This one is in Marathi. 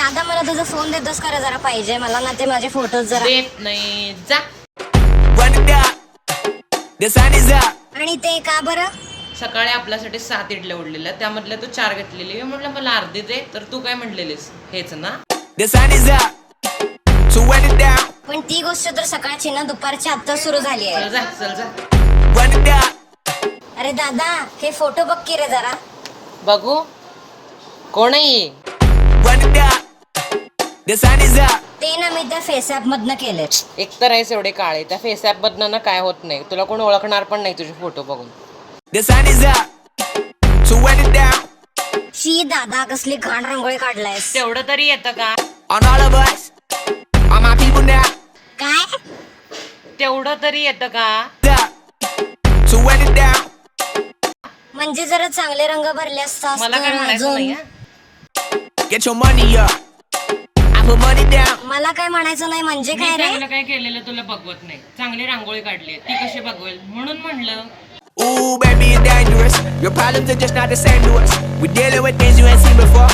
दादा मला तुझा फोन देतोस का रे जरा पाहिजे मला ना ते माझे फोटोज जरा देत नाही जा. आणि ते का बरं सकाळी आपल्यासाठी 7 इडल्या उडलेल्या त्यामधल्या तू 4 घेतलेली मी म्हटलं मला अर्धी दे तर तू काय म्हटलेलीस हेच ना. पण ती गोष्ट तर सकाळची ना दुपारची आता सुरू झाली आहे. चल जा चल जा. अरे दादा हे फोटो बघ की रे जरा. बघू कोण आहे? ते ना मी त्या फेस ऍप मधनं केले. एकतर आहेस एवढे काळे त्या फेस ऍप बदन ना काय होत नाही तुला कोण ओळखणार पण नाही तुझे फोटो बघून. शी दादा कसली घाण रांगोळी काढलायस. तेवढं तरी येतं का? काय तेवढं तरी येतं का? म्हणजे जरा चांगले रंग भरले असतात मला काय म्हणायचं नाही हा. मला काय म्हणायचं नाही म्हणजे मी काय रे. चांगलं काय केलेलं तुला बघवत नाही. चांगली रांगोळी काढली ती कशी बघवेल म्हणून म्हणलं. Ooh, baby, you're dangerous. Your problems are just not the same to us. We're dealing with things you ain't seen before.